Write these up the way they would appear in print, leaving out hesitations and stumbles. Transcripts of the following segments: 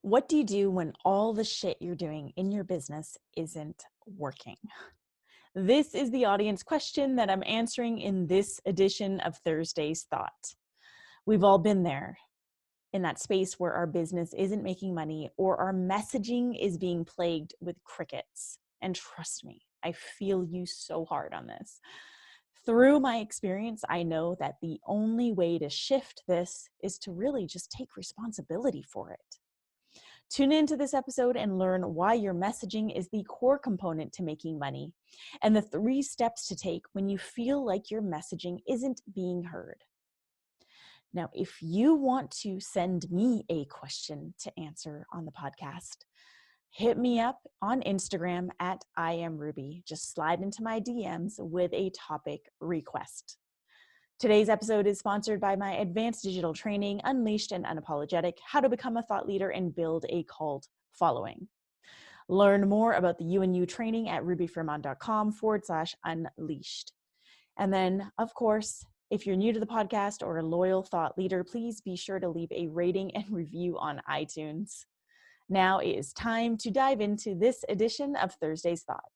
What do you do when all the shit you're doing in your business isn't working? This is the audience question that I'm answering in this edition of Thursday's Thought. We've all been there in that space where our business isn't making money or our messaging is being plagued with crickets. And trust me, I feel you so hard on this. Through my experience, I know that the only way to shift this is to really just take responsibility for it. Tune into this episode and learn why your messaging is the core component to making money and the 3 steps to take when you feel like your messaging isn't being heard. Now, if you want to send me a question to answer on the podcast, hit me up on Instagram at I am Ruby. Just slide into my DMs with a topic request. Today's episode is sponsored by my advanced digital training, Unleashed and Unapologetic, How to Become a Thought Leader and Build a Cult Following. Learn more about the UNU training at rubyfremon.com/unleashed. And then, of course, if you're new to the podcast or a loyal thought leader, please be sure to leave a rating and review on iTunes. Now it is time to dive into this edition of Thursday's Thought.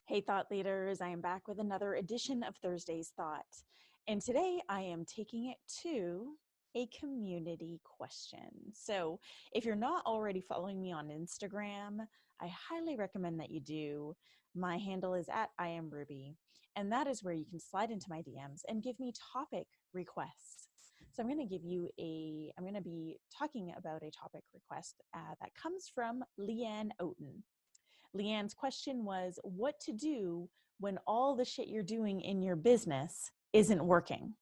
Hey, thought leaders, I am back with another edition of Thursday's Thought. And today I am taking it to a community question. So if you're not already following me on Instagram, I highly recommend that you do. My handle is at I am Ruby, and that is where you can slide into my DMs and give me topic requests. So I'm going to be talking about a topic request that comes from Leanne Oaten. Leanne's question was, what to do when all the shit you're doing in your business isn't working?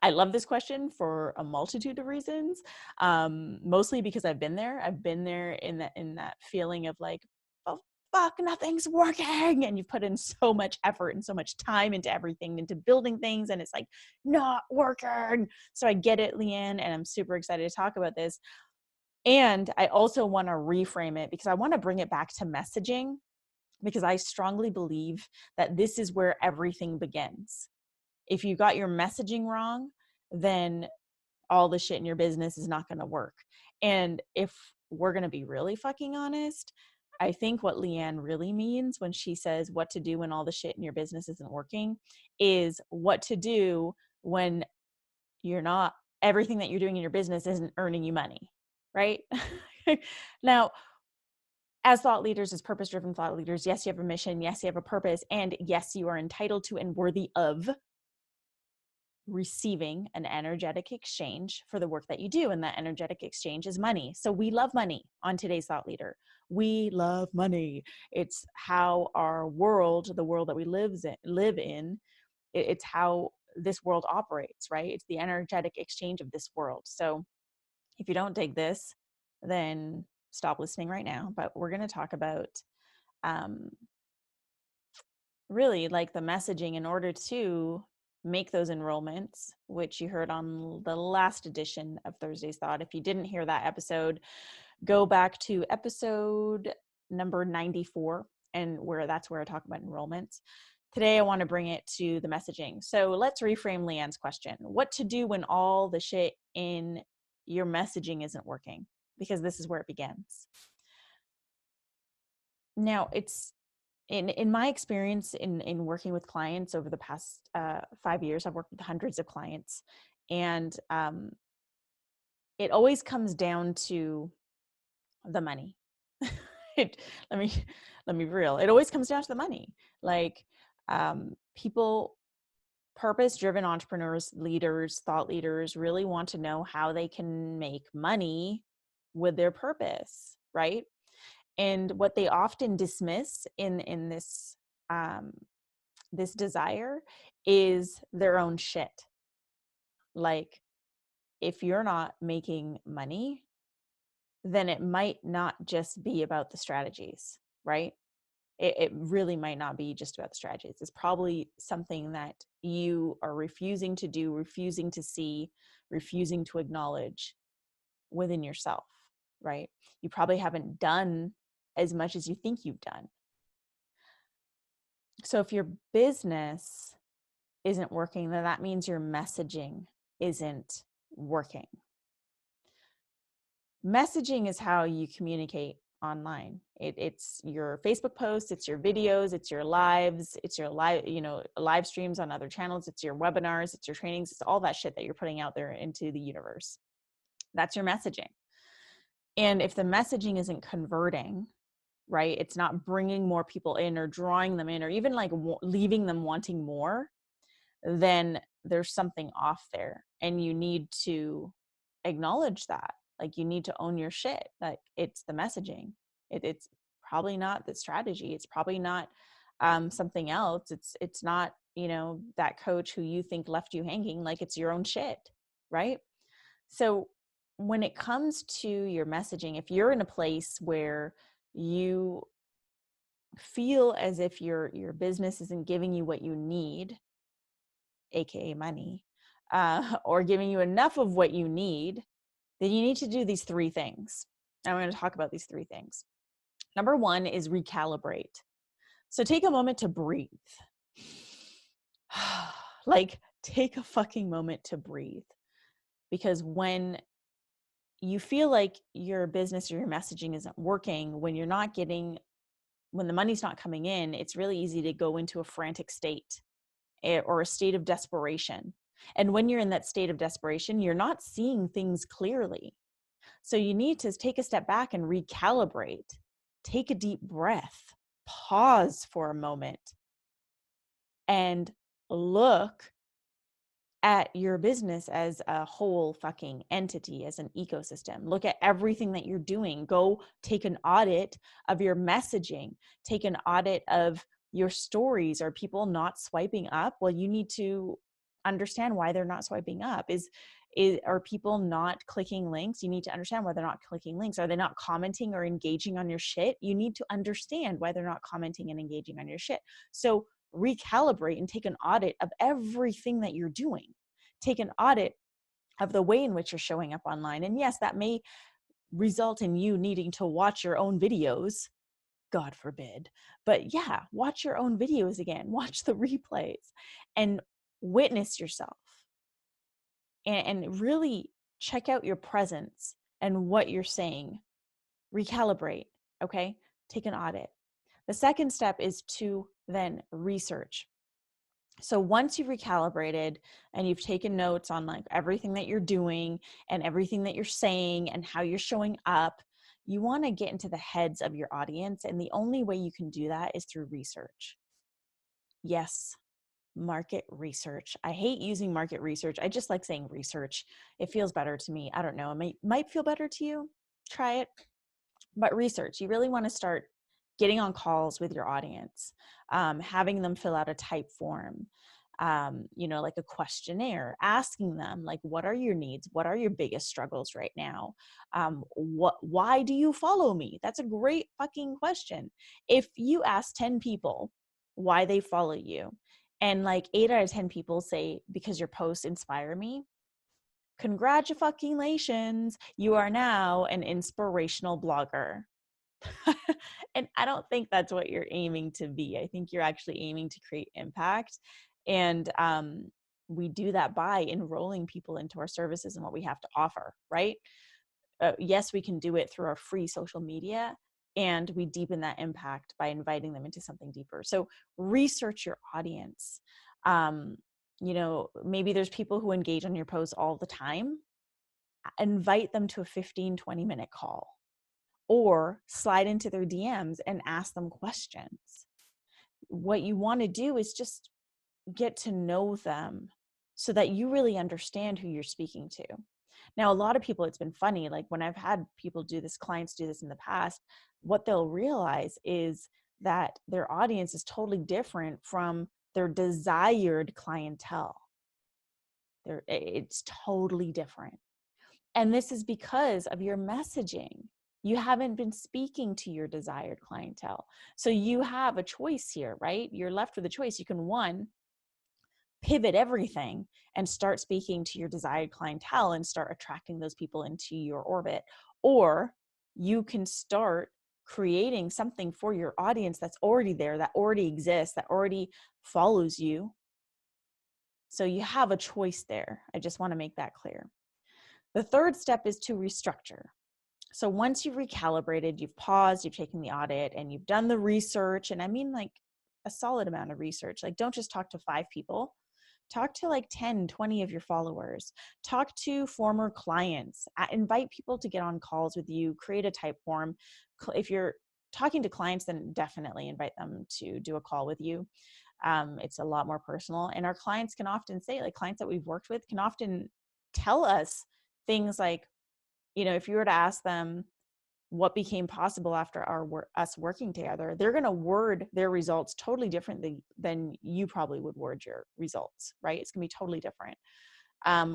I love this question for a multitude of reasons, mostly because I've been there. I've been there in that feeling of like, oh, fuck, nothing's working. And you've put in so much effort and so much time into everything, into building things, and it's like not working. So I get it, Leanne, and I'm super excited to talk about this. And I also want to reframe it because I want to bring it back to messaging, because I strongly believe that this is where everything begins. If you got your messaging wrong, then all the shit in your business is not going to work. And if we're going to be really fucking honest, I think what Leanne really means when she says what to do when all the shit in your business isn't working is what to do when everything that you're doing in your business isn't earning you money. Right? Now, as thought leaders, as purpose-driven thought leaders, yes, you have a mission. Yes, you have a purpose. And yes, you are entitled to and worthy of receiving an energetic exchange for the work that you do. And that energetic exchange is money. So we love money on today's Thought Leader. We love money. It's how our world, the world that we live in, it's how this world operates, right? It's the energetic exchange of this world. So if you don't dig this, then stop listening right now. But we're going to talk about really like the messaging in order to make those enrollments, which you heard on the last edition of Thursday's Thought. If you didn't hear that episode, go back to episode number 94, and that's where I talk about enrollments. Today, I want to bring it to the messaging. So let's reframe Leanne's question. What to do when all the shit in your messaging isn't working? Because this is where it begins. Now, it's in my experience in working with clients over the past 5 years, I've worked with hundreds of clients, and it always comes down to the money. Let me be real. It always comes down to the money. Like people, purpose-driven entrepreneurs, leaders, thought leaders really want to know how they can make money with their purpose, right? And what they often dismiss in this this desire is their own shit. Like, if you're not making money, then it might not just be about the strategies, right? It really might not be just about the strategies. It's probably something that you are refusing to do, refusing to see, refusing to acknowledge within yourself, right? You probably haven't done as much as you think you've done. So if your business isn't working, then that means your messaging isn't working. Messaging is how you communicate online. It's your Facebook posts, it's your videos, it's your lives, it's your live streams on other channels, it's your webinars, it's your trainings, it's all that shit that you're putting out there into the universe. That's your messaging. And if the messaging isn't converting, right, it's not bringing more people in or drawing them in or even like leaving them wanting more, then there's something off there, and you need to acknowledge that. Like, you need to own your shit. Like, it's the messaging. It's probably not the strategy. It's probably not something else. It's not, that coach who you think left you hanging. Like, it's your own shit, right? So when it comes to your messaging, if you're in a place where you feel as if your business isn't giving you what you need, aka money, or giving you enough of what you need, then you need to do these three things. I'm going to talk about these three things. Number one is recalibrate. So take a moment to breathe. Like, take a fucking moment to breathe. Because when you feel like your business or your messaging isn't working, when the money's not coming in, it's really easy to go into a frantic state or a state of desperation. And when you're in that state of desperation, you're not seeing things clearly. So you need to take a step back and recalibrate. Take a deep breath, pause for a moment, and look at your business as a whole fucking entity, as an ecosystem. Look at everything that you're doing. Go take an audit of your messaging. Take an audit of your stories. Are people not swiping up? Well, you need to understand why they're not swiping up. Are people not clicking links? You need to understand why they're not clicking links. Are they not commenting or engaging on your shit? You need to understand why they're not commenting and engaging on your shit. So recalibrate and take an audit of everything that you're doing. Take an audit of the way in which you're showing up online. And yes, that may result in you needing to watch your own videos, God forbid. But yeah, watch your own videos again, watch the replays, and witness yourself. And really check out your presence and what you're saying. Recalibrate, okay? Take an audit. The second step is to then research. So once you've recalibrated and you've taken notes on like everything that you're doing and everything that you're saying and how you're showing up, you want to get into the heads of your audience. And the only way you can do that is through research. Yes, market research. I hate using market research. I just like saying research. It feels better to me. I don't know. It might feel better to you. Try it. But research, you really want to start getting on calls with your audience, having them fill out a type form, like a questionnaire, asking them like, what are your needs? What are your biggest struggles right now? Why do you follow me? That's a great fucking question. If you ask 10 people why they follow you, and like 8 out of 10 people say, because your posts inspire me, congratulations, you are now an inspirational blogger. And I don't think that's what you're aiming to be. I think you're actually aiming to create impact. And we do that by enrolling people into our services and what we have to offer, right? Yes, we can do it through our free social media, and we deepen that impact by inviting them into something deeper. So research your audience. Maybe there's people who engage on your posts all the time. Invite them to a 15-20 minute call, or slide into their DMs and ask them questions. What you want to do is just get to know them so that you really understand who you're speaking to. Now, a lot of people, it's been funny, like when I've had people do this, clients do this in the past, what they'll realize is that their audience is totally different from their desired clientele. It's totally different. And this is because of your messaging. You haven't been speaking to your desired clientele. So you have a choice here, right? You're left with a choice. You can, one, pivot everything and start speaking to your desired clientele and start attracting those people into your orbit. Or you can start creating something for your audience that's already there, that already exists, that already follows you, So you have a choice there. I just want to make that clear. The third step is to restructure. So once you've recalibrated, you've paused, you've taken the audit, and you've done the research, and I mean like a solid amount of research. Like, don't just talk to 5 people. Talk to like 10, 20 of your followers. Talk to former clients. Invite people to get on calls with you. Create a type form. If you're talking to clients, then definitely invite them to do a call with you. It's a lot more personal. And our clients can often say, like clients that we've worked with can often tell us things like, if you were to ask them what became possible after us working together, they're going to word their results totally differently than you probably would word your results, right? It's going to be totally different.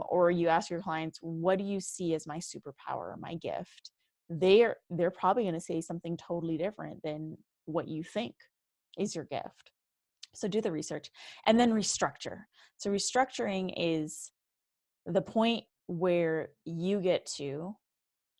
Or you ask your clients, what do you see as my superpower, my gift? They're probably going to say something totally different than what you think is your gift. So do the research and then restructure. So restructuring is the point where you get to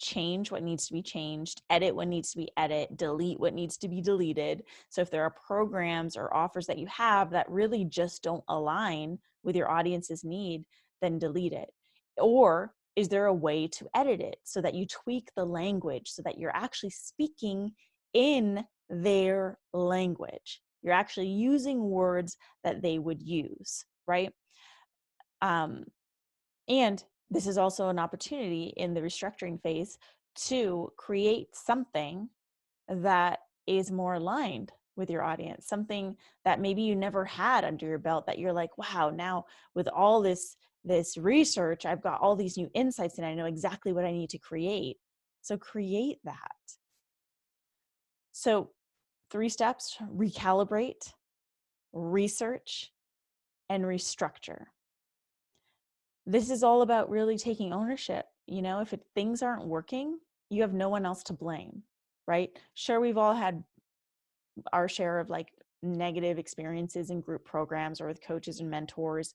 change what needs to be changed, edit what needs to be edited, delete what needs to be deleted. So if there are programs or offers that you have that really just don't align with your audience's need, then delete it. Or is there a way to edit it so that you tweak the language so that you're actually speaking in their language? You're actually using words that they would use, right? And this is also an opportunity in the restructuring phase to create something that is more aligned with your audience, something that maybe you never had under your belt that you're like, wow, now with all this research, I've got all these new insights and I know exactly what I need to create. So create that. So 3 steps: recalibrate, research, and restructure. This is all about really taking ownership. If things aren't working, you have no one else to blame, right? Sure, we've all had our share of like negative experiences in group programs or with coaches and mentors,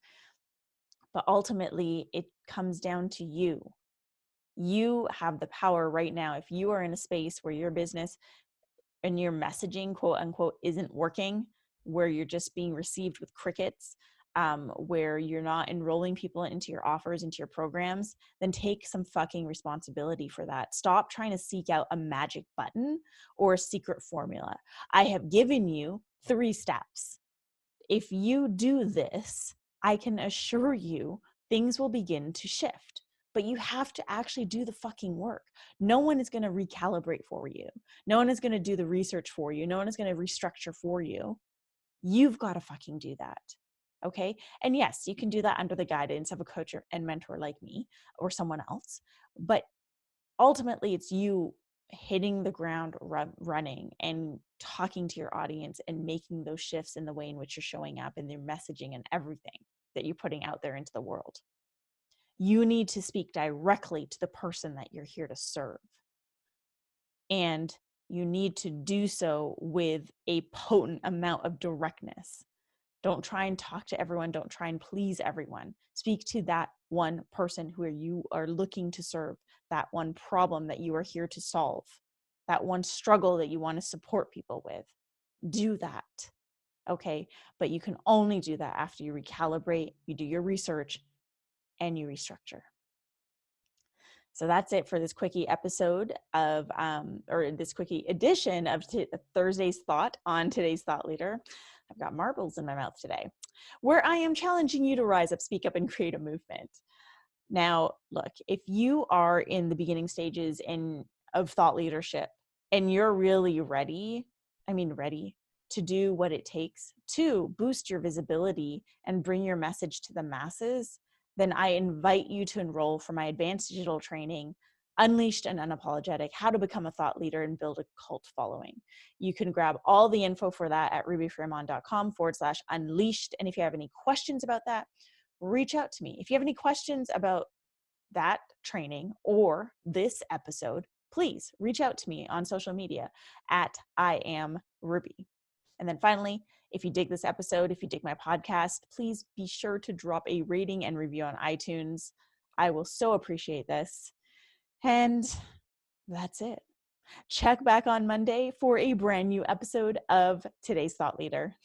but ultimately it comes down to you. You have the power right now. If you are in a space where your business and your messaging, quote unquote, isn't working, where you're just being received with crickets, where you're not enrolling people into your offers, into your programs, then take some fucking responsibility for that. Stop trying to seek out a magic button or a secret formula. I have given you 3 steps. If you do this, I can assure you things will begin to shift. But you have to actually do the fucking work. No one is going to recalibrate for you. No one is going to do the research for you. No one is going to restructure for you. You've got to fucking do that. Okay. And yes, you can do that under the guidance of a coach and mentor like me or someone else. But ultimately, it's you hitting the ground running and talking to your audience and making those shifts in the way in which you're showing up and their messaging and everything that you're putting out there into the world. You need to speak directly to the person that you're here to serve. And you need to do so with a potent amount of directness. Don't try and talk to everyone. Don't try and please everyone. Speak to that one person who you are looking to serve, that one problem that you are here to solve, that one struggle that you want to support people with. Do that. Okay. But you can only do that after you recalibrate, you do your research, and you restructure. So that's it for this quickie episode of, or this quickie edition of Thursday's Thought on Today's Thought Leader. I've got marbles in my mouth today, where I am challenging you to rise up, speak up, and create a movement. Now, look, if you are in the beginning stages of thought leadership and you're really ready to do what it takes to boost your visibility and bring your message to the masses, then I invite you to enroll for my advanced digital training, Unleashed and Unapologetic, How to Become a Thought Leader and Build a Cult Following. You can grab all the info for that at rubyfremon.com/unleashed. And if you have any questions about that, reach out to me. If you have any questions about that training or this episode, please reach out to me on social media at I am Ruby. And then finally, if you dig this episode, if you dig my podcast, please be sure to drop a rating and review on iTunes. I will so appreciate this. And that's it. Check back on Monday for a brand new episode of Today's Thought Leader.